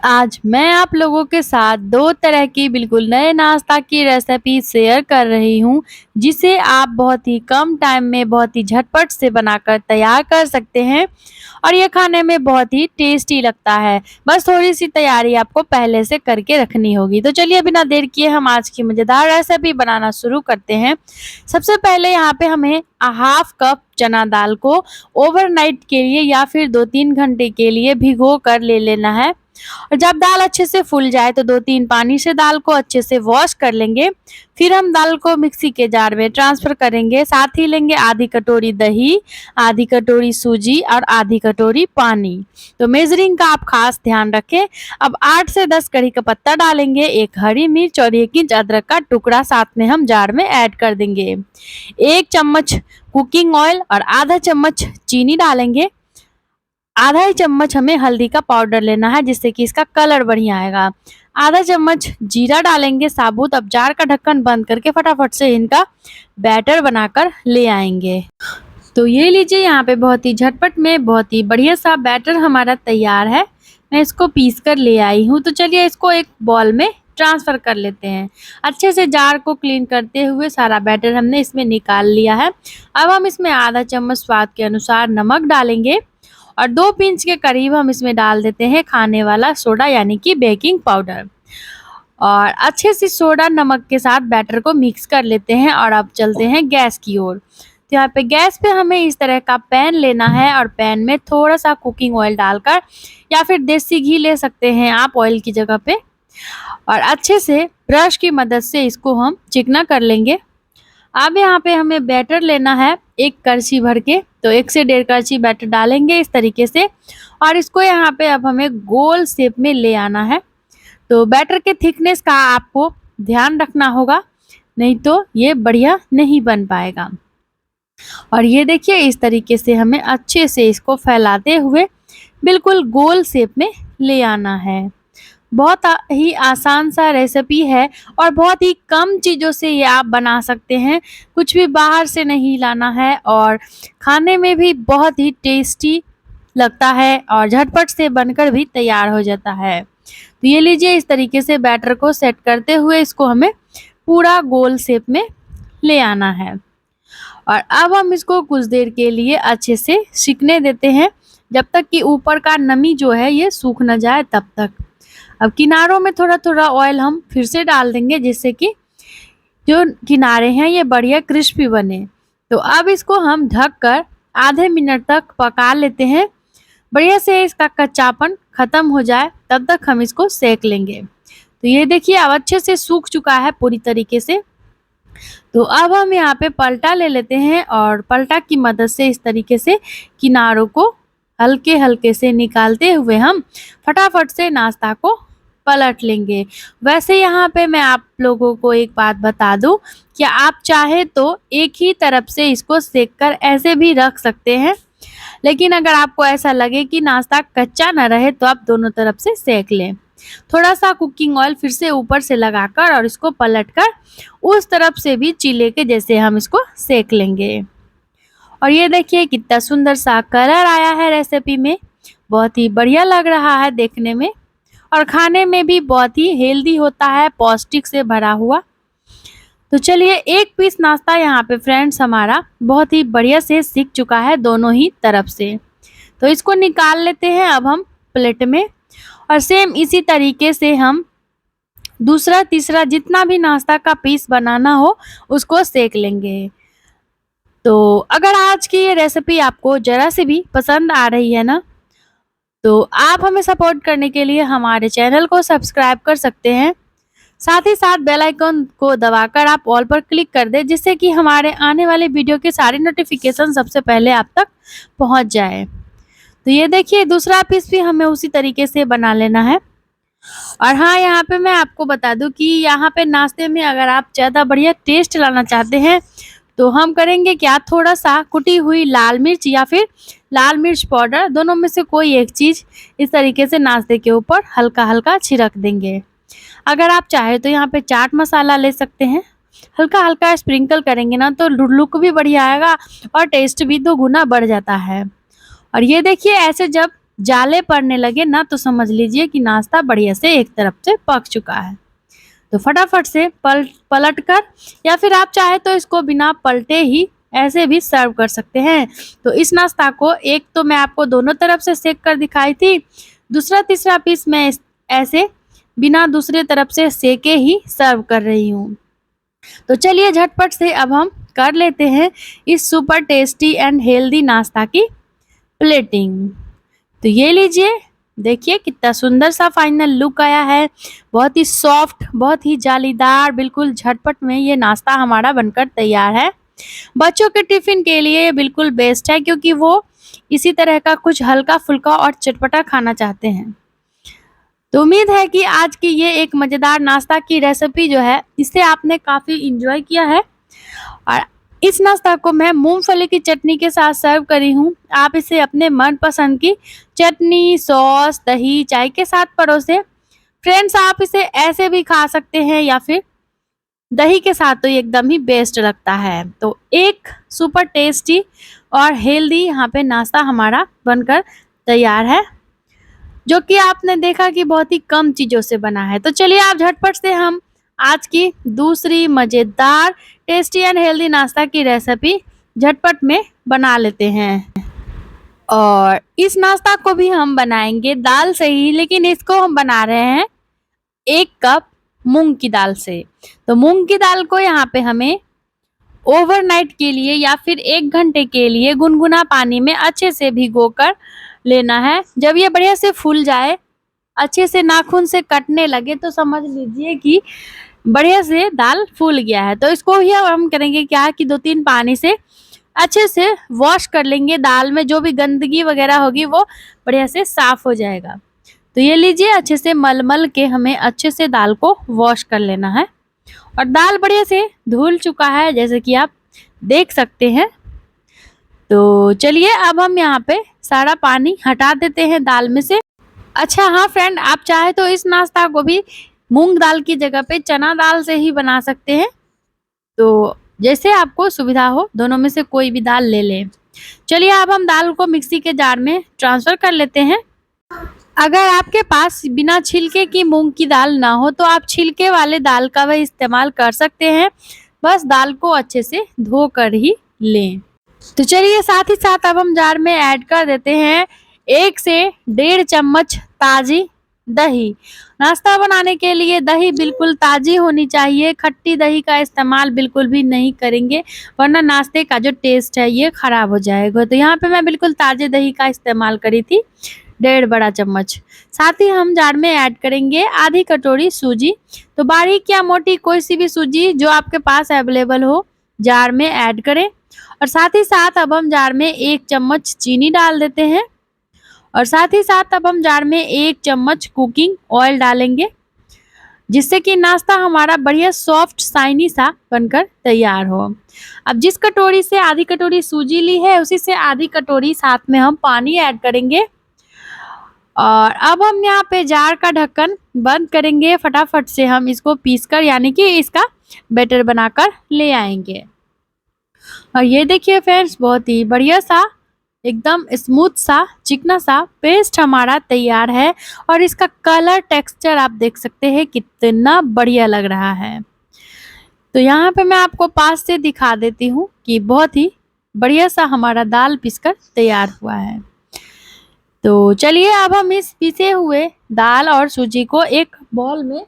आज मैं आप लोगों के साथ दो तरह की बिल्कुल नए नाश्ता की रेसिपी शेयर कर रही हूँ, जिसे आप बहुत ही कम टाइम में बहुत ही झटपट से बनाकर तैयार कर सकते हैं और ये खाने में बहुत ही टेस्टी लगता है। बस थोड़ी-सी तैयारी आपको पहले से करके रखनी होगी। तो चलिए बिना देर किए हम आज की मज़ेदार रेसिपी बनाना शुरू करते हैं। सबसे पहले यहाँ पे हमें हाफ कप चना दाल को ओवरनाइट के लिए या फिर 2-3 घंटे के लिए भिगो कर ले लेना है। और जब दाल अच्छे से फूल जाए तो 2-3 पानी से दाल को अच्छे से वॉश कर लेंगे। फिर हम दाल को मिक्सी के जार में ट्रांसफ़र करेंगे। साथ ही लेंगे आधी कटोरी दही, आधी कटोरी सूजी और आधी कटोरी पानी। तो मेज़रिंग का आप ख़ास ध्यान रखें। अब 8 से 10 कड़ी का पत्ता डालेंगे, 1 हरी मिर्च और 1 इंच अदरक का टुकड़ा साथ में हम जार में ऐड कर देंगे। 1 चम्मच कुकिंग ऑयल और आधा चम्मच चीनी डालेंगे। आधा ही चम्मच हमें हल्दी का पाउडर लेना है, जिससे कि इसका कलर बढ़िया आएगा। आधा चम्मच जीरा डालेंगे साबुत। अब जार का ढक्कन बंद करके फटाफट से इनका बैटर बनाकर ले आएंगे। तो ये लीजिए, यहाँ पे बहुत ही झटपट में बहुत ही बढ़िया सा बैटर हमारा तैयार है। मैं इसको पीस कर ले आई हूँ। तो चलिए इसको एक बॉल में ट्रांसफ़र कर लेते हैं। अच्छे से जार को क्लीन करते हुए सारा बैटर हमने इसमें निकाल लिया है। अब हम इसमें आधा चम्मच स्वाद के अनुसार नमक डालेंगे और 2 पिंच के करीब हम इसमें डाल देते हैं खाने वाला सोडा यानी कि बेकिंग पाउडर। और अच्छे से सोडा नमक के साथ बैटर को मिक्स कर लेते हैं और अब चलते हैं गैस की ओर। तो यहाँ पे गैस पे हमें इस तरह का पैन लेना है और पैन में थोड़ा सा कुकिंग ऑयल डालकर या फिर देसी घी ले सकते हैं आप ऑयल की जगह पे, और अच्छे से ब्रश की मदद से इसको हम चिकना कर लेंगे। अब यहाँ पे हमें बैटर लेना है 1 करछी भर के। तो 1 से 1.5 करछी बैटर डालेंगे इस तरीके से और इसको यहाँ पे अब हमें गोल शेप में ले आना है। तो बैटर के थिकनेस का आपको ध्यान रखना होगा, नहीं तो ये बढ़िया नहीं बन पाएगा। और ये देखिए, इस तरीके से हमें अच्छे से इसको फैलाते हुए बिल्कुल गोल शेप में ले आना है। बहुत ही आसान सा रेसिपी है और बहुत ही कम चीज़ों से ये आप बना सकते हैं। कुछ भी बाहर से नहीं लाना है और खाने में भी बहुत ही टेस्टी लगता है और झटपट से बनकर भी तैयार हो जाता है। तो ये लीजिए, इस तरीके से बैटर को सेट करते हुए इसको हमें पूरा गोल शेप में ले आना है। और अब हम इसको कुछ देर के लिए अच्छे से सिकने देते हैं, जब तक कि ऊपर का नमी जो है ये सूख न जाए तब तक। अब किनारों में थोड़ा-थोड़ा ऑयल हम फिर से डाल देंगे, जिससे कि जो किनारे हैं ये बढ़िया क्रिस्पी बने। तो अब इसको हम ढक कर आधे मिनट तक पका लेते हैं। बढ़िया से इसका कच्चापन ख़त्म हो जाए तब तक हम इसको सेक लेंगे। तो ये देखिए, अब अच्छे से सूख चुका है पूरी तरीके से। तो अब हम यहाँ पे पलटा ले लेते हैं और पलटा की मदद से इस तरीके से किनारों को हल्के-हल्के से निकालते हुए हम फटाफट से नाश्ता को पलट लेंगे। वैसे यहाँ पे मैं आप लोगों को एक बात बता दूँ कि आप चाहे तो एक ही तरफ से इसको सेक कर ऐसे भी रख सकते हैं, लेकिन अगर आपको ऐसा लगे कि नाश्ता कच्चा ना रहे तो आप दोनों तरफ से सेक लें। थोड़ा सा कुकिंग ऑयल फिर से ऊपर से लगाकर और इसको पलटकर उस तरफ से भी चीले के जैसे हम इसको सेक लेंगे। और ये देखिए, कितना सुंदर सा कलर आया है रेसिपी में। बहुत ही बढ़िया लग रहा है देखने में और खाने में भी बहुत ही हेल्दी होता है, पौष्टिक से भरा हुआ। तो चलिए, एक पीस नाश्ता यहाँ पे फ्रेंड्स हमारा बहुत ही बढ़िया से सिक चुका है दोनों ही तरफ से। तो इसको निकाल लेते हैं अब हम प्लेट में और सेम इसी तरीके से हम दूसरा तीसरा जितना भी नाश्ता का पीस बनाना हो उसको सेक लेंगे। तो अगर आज की ये रेसिपी आपको ज़रा सी भी पसंद आ रही है ना, तो आप हमें सपोर्ट करने के लिए हमारे चैनल को सब्सक्राइब कर सकते हैं। साथ ही साथ बेल आइकन को दबाकर आप ऑल पर क्लिक कर दें, जिससे कि हमारे आने वाले वीडियो के सारे नोटिफिकेशन सबसे पहले आप तक पहुंच जाए। तो ये देखिए, दूसरा पीस भी हमें उसी तरीके से बना लेना है। और हाँ, यहाँ पे मैं आपको बता दूं कि यहाँ पे नाश्ते में अगर आप ज़्यादा बढ़िया टेस्ट लाना चाहते हैं तो हम करेंगे क्या, थोड़ा सा कुटी हुई लाल मिर्च या फिर लाल मिर्च पाउडर, दोनों में से कोई एक चीज़ इस तरीके से नाश्ते के ऊपर हल्का-हल्का छिड़क देंगे। अगर आप चाहे तो यहाँ पे चाट मसाला ले सकते हैं। हल्का-हल्का स्प्रिंकल करेंगे ना तो लुक भी बढ़िया आएगा और टेस्ट भी 2 गुना बढ़ जाता है। और ये देखिए, ऐसे जब जाले पड़ने लगे ना, तो समझ लीजिए कि नाश्ता बढ़िया से एक तरफ से पक चुका है। तो फटाफट से पलट कर, या फिर आप चाहे तो इसको बिना पलटे ही ऐसे भी सर्व कर सकते हैं। तो इस नाश्ता को एक तो मैं आपको दोनों तरफ से सेक कर दिखाई थी, दूसरा तीसरा पीस मैं ऐसे बिना दूसरे तरफ से सेके ही सर्व कर रही हूँ। तो चलिए झटपट से अब हम कर लेते हैं इस सुपर टेस्टी एंड हेल्दी नाश्ता की प्लेटिंग। तो ये लीजिए, देखिए कितना सुंदर सा फाइनल लुक आया है। बहुत ही सॉफ्ट, बहुत ही जालीदार, बिल्कुल झटपट में ये नाश्ता हमारा बनकर तैयार है। बच्चों के टिफिन के लिए ये बिल्कुल बेस्ट है, क्योंकि वो इसी तरह का कुछ हल्का फुल्का और चटपटा खाना चाहते हैं। तो उम्मीद है कि आज की ये एक मज़ेदार नाश्ता की रेसिपी जो है, इसे आपने काफ़ी इंजॉय किया है। और इस नाश्ता को मैं मूंगफली की चटनी के साथ सर्व करी हूँ। आप इसे अपने मनपसंद की चटनी, सॉस, दही, चाय के साथ परोसे। फ्रेंड्स, आप इसे ऐसे भी खा सकते हैं या फिर दही के साथ, तो एकदम ही बेस्ट लगता है। तो एक सुपर टेस्टी और हेल्दी यहाँ पे नाश्ता हमारा बनकर तैयार है, जो कि आपने देखा कि बहुत ही कम चीज़ों से बना है। तो चलिए आप झटपट से हम आज की दूसरी मज़ेदार टेस्टी एंड हेल्दी नाश्ता की रेसिपी झटपट में बना लेते हैं। और इस नाश्ता को भी हम बनाएंगे दाल से ही, लेकिन इसको हम बना रहे हैं 1 कप मूंग की दाल से। तो मूंग की दाल को यहाँ पे हमें ओवरनाइट के लिए या फिर 1 घंटे के लिए गुनगुना पानी में अच्छे से भिगोकर लेना है। जब ये बढ़िया से फूल जाए, अच्छे से नाखून से कटने लगे, तो समझ लीजिए कि बढ़िया से दाल फूल गया है। तो इसको ही हम करेंगे क्या कि 2-3 पानी से अच्छे से वॉश कर लेंगे। दाल में जो भी गंदगी वगैरह होगी वो बढ़िया से साफ हो जाएगा। तो ये लीजिए, अच्छे से मल के हमें अच्छे से दाल को वॉश कर लेना है। और दाल बढ़िया से धुल चुका है, जैसे कि आप देख सकते हैं। तो चलिए अब हम यहाँ पे सारा पानी हटा देते हैं दाल में से। अच्छा हाँ फ्रेंड, आप चाहे तो इस नाश्ता को भी मूंग दाल की जगह पे चना दाल से ही बना सकते हैं। तो जैसे आपको सुविधा हो, दोनों में से कोई भी दाल ले लें। चलिए अब हम दाल को मिक्सी के जार में ट्रांसफ़र कर लेते हैं। अगर आपके पास बिना छिलके की मूंग की दाल ना हो, तो आप छिलके वाले दाल का भी इस्तेमाल कर सकते हैं। बस दाल को अच्छे से धो कर ही लें। तो चलिए साथ ही साथ अब हम जार में ऐड कर देते हैं 1 से 1.5 चम्मच ताज़ी दही। नाश्ता बनाने के लिए दही बिल्कुल ताज़ी होनी चाहिए। खट्टी दही का इस्तेमाल बिल्कुल भी नहीं करेंगे, वरना नाश्ते का जो टेस्ट है ये ख़राब हो जाएगा। तो यहाँ पे मैं बिल्कुल ताज़े दही का इस्तेमाल करी थी, 1.5 बड़ा चम्मच। साथ ही हम जार में ऐड करेंगे आधी कटोरी सूजी। तो बारीक या मोटी कोई सी भी सूजी जो आपके पास अवेलेबल हो, जार में ऐड करें। और साथ ही साथ अब हम जार में 1 चम्मच चीनी डाल देते हैं। और साथ ही साथ अब हम जार में 1 चम्मच कुकिंग ऑयल डालेंगे, जिससे कि नाश्ता हमारा बढ़िया सॉफ्ट शाइनी सा बनकर तैयार हो। अब जिस कटोरी से आधी कटोरी सूजी ली है, उसी से आधी कटोरी साथ में हम पानी ऐड करेंगे। और अब हम यहाँ पे जार का ढक्कन बंद करेंगे। फटाफट से हम इसको पीसकर, यानी कि इसका बैटर बनाकर ले आएंगे। और ये देखिए फ्रेंड्स, बहुत ही बढ़िया सा, एकदम स्मूथ सा, चिकना सा पेस्ट हमारा तैयार है। और इसका कलर, टेक्सचर आप देख सकते हैं कितना बढ़िया लग रहा है। तो यहाँ पे मैं आपको पास से दिखा देती हूँ कि बहुत ही बढ़िया सा हमारा दाल पीसकर तैयार हुआ है। तो चलिए अब हम इस पीसे हुए दाल और सूजी को एक बाउल में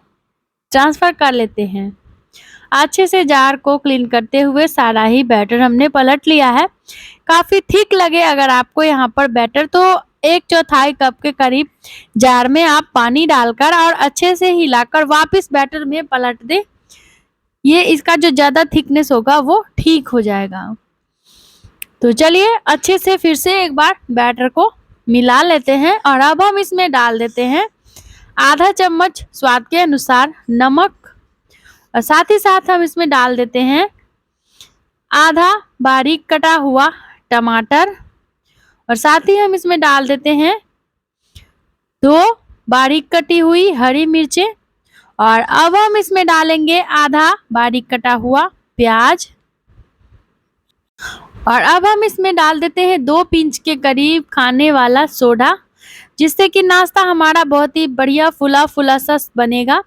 ट्रांसफ़र कर लेते हैं। अच्छे से जार को क्लीन करते हुए सारा ही बैटर हमने पलट लिया है। काफ़ी थिक लगे अगर आपको यहाँ पर बैटर, तो 1/4 कप के करीब जार में आप पानी डालकर और अच्छे से हिलाकर वापस बैटर में पलट दें। ये इसका जो ज़्यादा थिकनेस होगा वो ठीक हो जाएगा। तो चलिए अच्छे से फिर से एक बार बैटर को मिला लेते हैं। और अब हम इसमें डाल देते हैं आधा चम्मच स्वाद के अनुसार नमक। और साथ ही साथ हम इसमें डाल देते हैं आधा बारीक कटा हुआ टमाटर। और साथ ही हम इसमें डाल देते हैं 2 बारीक कटी हुई हरी मिर्चें। और अब हम इसमें डालेंगे आधा बारीक कटा हुआ प्याज। और अब हम इसमें डाल देते हैं 2 पिंच के करीब खाने वाला सोडा। जिससे कि नाश्ता हमारा बहुत ही बढ़िया फुला-फुला सा बनेगा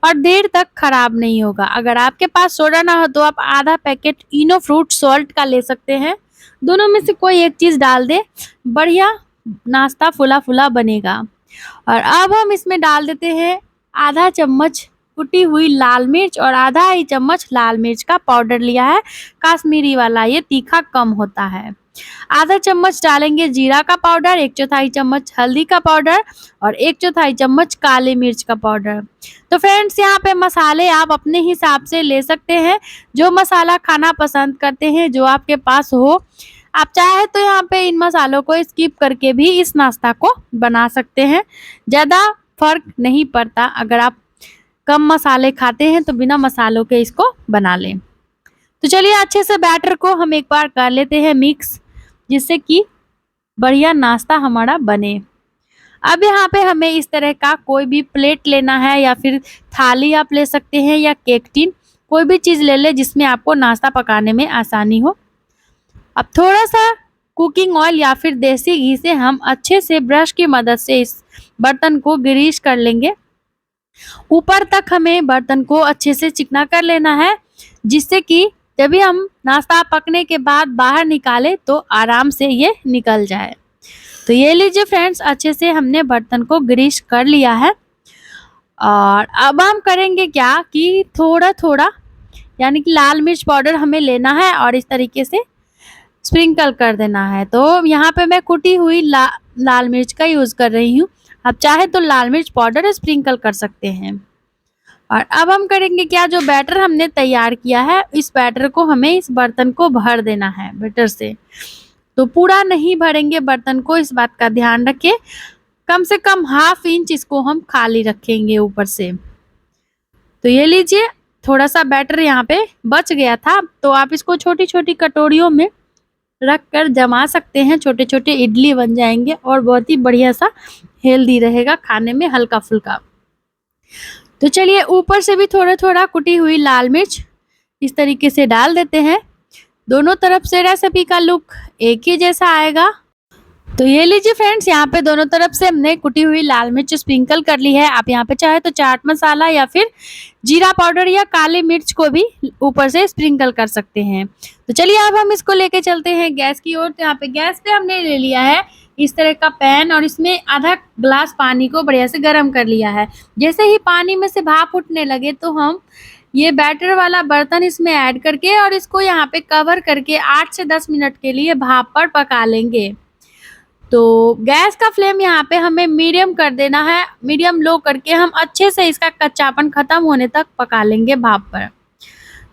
और देर तक खराब नहीं होगा। अगर आपके पास सोडा ना हो तो आप आधा पैकेट इनो फ्रूट सॉल्ट का ले सकते हैं। दोनों में से कोई एक चीज़ डाल दें, बढ़िया नाश्ता फुला-फुला बनेगा। और अब हम इसमें डाल देते हैं आधा चम्मच कुटी हुई लाल मिर्च और आधा ही चम्मच लाल मिर्च का पाउडर लिया है, कश्मीरी वाला, ये तीखा कम होता है। आधा चम्मच डालेंगे जीरा का पाउडर, 1/4 चम्मच हल्दी का पाउडर और 1/4 चम्मच काली मिर्च का पाउडर। तो फ्रेंड्स यहाँ पे मसाले आप अपने हिसाब से ले सकते हैं, जो मसाला खाना पसंद करते हैं, जो आपके पास हो। आप चाहे तो यहाँ पे इन मसालों को स्किप करके भी इस नाश्ता को बना सकते हैं, ज़्यादा फर्क नहीं पड़ता। अगर आप कम मसाले खाते हैं तो बिना मसालों के इसको बना लें। तो चलिए अच्छे से बैटर को हम एक बार कर लेते हैं मिक्स, जिससे कि बढ़िया नाश्ता हमारा बने। अब यहाँ पे हमें इस तरह का कोई भी प्लेट लेना है या फिर थाली आप ले सकते हैं या केक टिन, कोई भी चीज़ ले लें जिसमें आपको नाश्ता पकाने में आसानी हो। अब थोड़ा-सा कुकिंग ऑयल या फिर देसी घी से हम अच्छे से ब्रश की मदद से इस बर्तन को ग्रीस कर लेंगे। ऊपर तक हमें बर्तन को अच्छे से चिकना कर लेना है, जिससे कि जब भी हम नाश्ता पकने के बाद बाहर निकालें तो आराम से ये निकल जाए। तो ये लीजिए फ्रेंड्स, अच्छे से हमने बर्तन को ग्रीस कर लिया है। और अब हम करेंगे क्या कि थोड़ा-थोड़ा यानी कि लाल मिर्च पाउडर हमें लेना है और इस तरीके से स्प्रिंकल कर देना है। तो यहाँ पे मैं कुटी हुई लाल मिर्च का यूज़ कर रही हूँ। आप चाहे तो लाल मिर्च पाउडर स्प्रिंकल कर सकते हैं। और अब हम करेंगे क्या, जो बैटर हमने तैयार किया है, इस बैटर को हमें इस बर्तन को भर देना है बैटर से। तो पूरा नहीं भरेंगे बर्तन को, इस बात का ध्यान रखें। कम से कम ½ इंच इसको हम खाली रखेंगे ऊपर से। तो ये लीजिए, थोड़ा सा बैटर यहाँ पे बच गया था, तो आप इसको छोटी-छोटी कटोरियों में रख कर जमा सकते हैं। छोटे-छोटे इडली बन जाएंगे और बहुत ही बढ़िया सा हेल्दी रहेगा, खाने में हल्का-फुल्का। तो चलिए ऊपर से भी थोड़ा-थोड़ा कुटी हुई लाल मिर्च इस तरीके से डाल देते हैं। दोनों तरफ से रेसिपी का लुक एक ही जैसा आएगा। तो ये लीजिए फ्रेंड्स, यहाँ पे दोनों तरफ से हमने कुटी हुई लाल मिर्च स्प्रिंकल कर ली है। आप यहाँ पे चाहे तो चाट मसाला या फिर जीरा पाउडर या काली मिर्च को भी ऊपर से स्प्रिंकल कर सकते हैं। तो चलिए अब हम इसको लेके चलते हैं गैस की ओर। तो यहाँ पे गैस पे हमने ले लिया है इस तरह का पैन और इसमें आधा ग्लास पानी को बढ़िया से गर्म कर लिया है। जैसे ही पानी में से भाप उठने लगे तो हम ये बैटर वाला बर्तन इसमें ऐड करके और इसको यहाँ पे कवर करके 8 से 10 मिनट के लिए भाप पर पका लेंगे। तो गैस का फ्लेम यहाँ पे हमें मीडियम कर देना है। मीडियम लो करके हम अच्छे से इसका कच्चापन खत्म होने तक पका लेंगे भाप पर।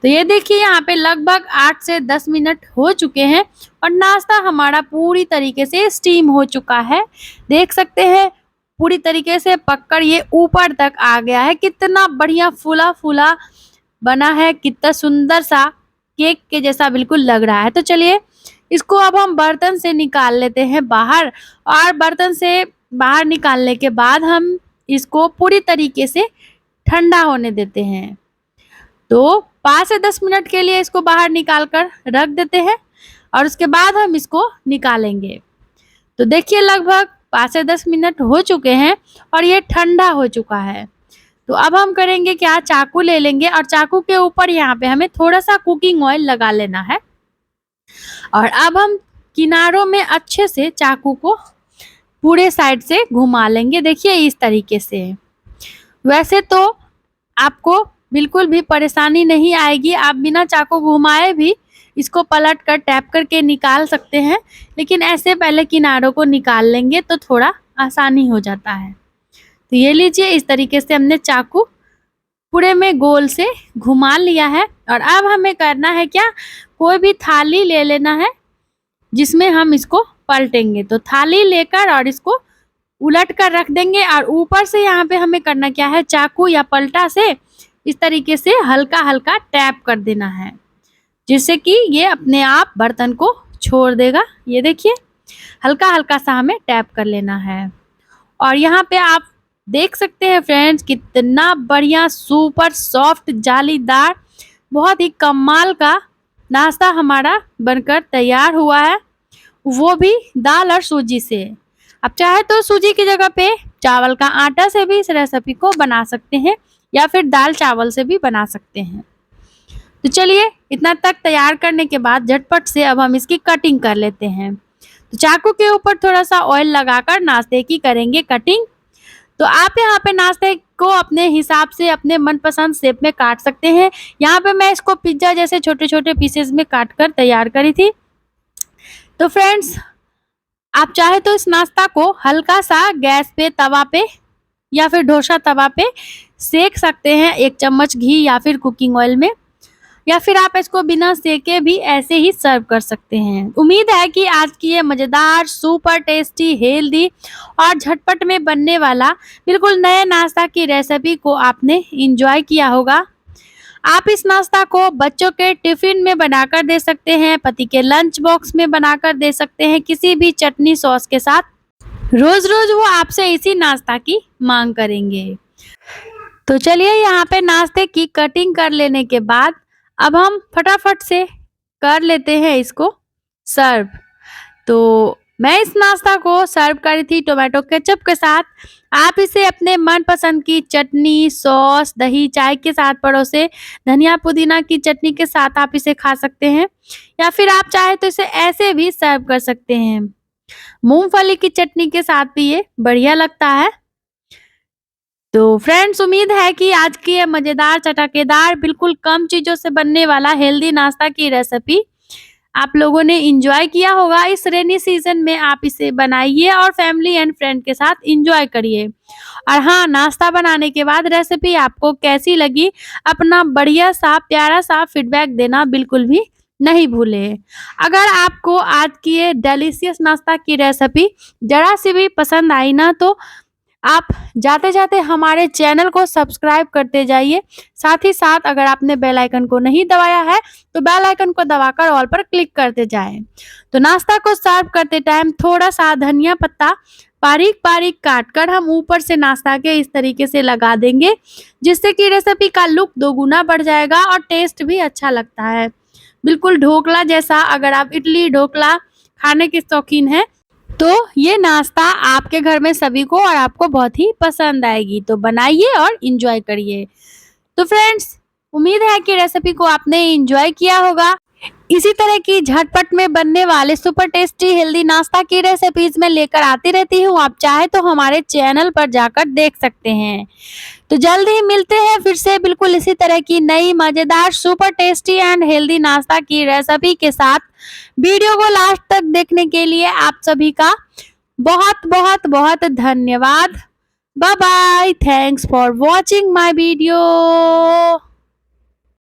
तो ये देखिए यहाँ पे लगभग 8 से 10 मिनट हो चुके हैं और नाश्ता हमारा पूरी तरीके से स्टीम हो चुका है। देख सकते हैं पूरी तरीके से पककर ये ऊपर तक आ गया है। कितना बढ़िया फूला-फूला बना है, कितना सुंदर सा केक के जैसा बिल्कुल लग रहा है। तो चलिए इसको अब हम बर्तन से निकाल लेते हैं बाहर और बर्तन से बाहर निकालने के बाद हम इसको पूरी तरीके से ठंडा होने देते हैं। तो 5 से 10 मिनट के लिए इसको बाहर निकाल कर रख देते हैं और उसके बाद हम इसको निकालेंगे। तो देखिए लगभग 5 से 10 मिनट हो चुके हैं और ये ठंडा हो चुका है। तो अब हम करेंगे क्या, चाकू ले लेंगे और चाकू के ऊपर यहाँ पे हमें थोड़ा सा कुकिंग ऑयल लगा लेना है और अब हम किनारों में अच्छे से चाकू को पूरे साइड से घुमा लेंगे। देखिए इस तरीके से। वैसे तो आपको बिल्कुल भी परेशानी नहीं आएगी, आप बिना चाकू घुमाए भी इसको पलट कर टैप करके निकाल सकते हैं, लेकिन ऐसे पहले किनारों को निकाल लेंगे तो थोड़ा आसानी हो जाता है। तो ये लीजिए इस तरीके से हमने चाकू पूरे में गोल से घुमा लिया है और अब हमें करना है क्या, कोई भी थाली ले लेना है जिसमें हम इसको पलटेंगे। तो थाली लेकर और इसको उलट कर रख देंगे और ऊपर से यहाँ पे हमें करना क्या है, चाकू या पलटा से इस तरीके से हल्का-हल्का टैप कर देना है, जिससे कि ये अपने आप बर्तन को छोड़ देगा। ये देखिए हल्का-हल्का सा हमें टैप कर लेना है और यहाँ पे आप देख सकते हैं फ्रेंड्स कितना बढ़िया सुपर सॉफ्ट जालीदार बहुत ही कमाल का नाश्ता हमारा बनकर तैयार हुआ है, वो भी दाल और सूजी से। आप चाहे तो सूजी की जगह पे चावल का आटा से भी इस रेसिपी को बना सकते हैं या फिर दाल चावल से भी बना सकते हैं। तो चलिए इतना तक तैयार करने के बाद झटपट से अब हम इसकी कटिंग कर लेते हैं। तो चाकू के ऊपर थोड़ा सा ऑयल लगाकर नाश्ते की करेंगे कटिंग। तो आप यहाँ पे नाश्ते को अपने हिसाब से अपने मनपसंद शेप में काट सकते हैं। यहाँ पे मैं इसको पिज्जा जैसे छोटे-छोटे पीसेस में काट कर तैयार करी थी। तो फ्रेंड्स, आप चाहे तो इस नाश्ता को हल्का सा गैस पे तवा पे या फिर डोसा तवा पे सेक सकते हैं 1 चम्मच घी या फिर कुकिंग ऑयल में, या फिर आप इसको बिना सेके भी ऐसे ही सर्व कर सकते हैं। उम्मीद है कि आज की ये मज़ेदार, सुपर टेस्टी, हेल्दी और झटपट में बनने वाला बिल्कुल नए नाश्ता की रेसिपी को आपने एंजॉय किया होगा। आप इस नाश्ता को बच्चों के टिफ़िन में बनाकर दे सकते हैं, पति के लंच बॉक्स में बनाकर दे सकते हैं, किसी भी चटनी सॉस के साथ। रोज़-रोज़ वो आपसे इसी नाश्ता की माँग करेंगे। तो चलिए यहाँ पे नाश्ते की कटिंग कर लेने के बाद अब हम फटाफट से कर लेते हैं इसको सर्व। तो मैं इस नाश्ता को सर्व करी थी टोमेटो केचप के साथ। आप इसे अपने मनपसंद की चटनी, सॉस, दही, चाय के साथ परोसे धनिया पुदीना की चटनी के साथ आप इसे खा सकते हैं, या फिर आप चाहे तो इसे ऐसे भी सर्व कर सकते हैं। मूंगफली की चटनी के साथ भी ये बढ़िया लगता है। तो फ्रेंड्स, उम्मीद है कि आज की ये मज़ेदार, चटकेदार, बिल्कुल कम चीज़ों से बनने वाला हेल्दी नाश्ता की रेसिपी आप लोगों ने एंजॉय किया होगा। इस रेनी सीजन में आप इसे बनाइए और फैमिली एंड फ्रेंड के साथ एंजॉय करिए। और हाँ, नाश्ता बनाने के बाद रेसिपी आपको कैसी लगी, अपना बढ़िया सा प्यारा सा फीडबैक देना बिल्कुल भी नहीं भूलें। अगर आपको आज की ये डिलीशियस नाश्ता की रेसिपी ज़रा सी भी पसंद आई ना, तो आप जाते-जाते हमारे चैनल को सब्सक्राइब करते जाइए। साथ ही साथ अगर आपने बेल आइकन को नहीं दबाया है, तो बेल आइकन को दबाकर ऑल पर क्लिक करते जाएँ। तो नाश्ता को सर्व करते टाइम थोड़ा-सा धनिया पत्ता बारीक-बारीक काटकर हम ऊपर से नाश्ता के इस तरीके से लगा देंगे, जिससे कि रेसिपी का लुक दोगुना बढ़ जाएगा और टेस्ट भी अच्छा लगता है। बिल्कुल ढोकला जैसा, अगर आप इडली, ढोकला खाने के शौकीन हैं, तो ये नाश्ता आपके घर में सभी को और आपको बहुत ही पसंद आएगी। तो बनाइए और एंजॉय करिए। तो फ्रेंड्स, उम्मीद है कि रेसिपी को आपने एंजॉय किया होगा। इसी तरह की झटपट में बनने वाले सुपर टेस्टी हेल्दी नाश्ता की रेसिपीज मैं लेकर आती रहती हूँ। आप चाहे तो हमारे चैनल पर जाकर देख सकते हैं। तो जल्द ही मिलते हैं फिर से बिल्कुल इसी तरह की नई मज़ेदार, सुपर टेस्टी एंड हेल्दी नाश्ता की रेसिपी के साथ। वीडियो को लास्ट तक देखने के लिए आप सभी का बहुत बहुत बहुत धन्यवाद। Bye bye. Thanks for watching my video.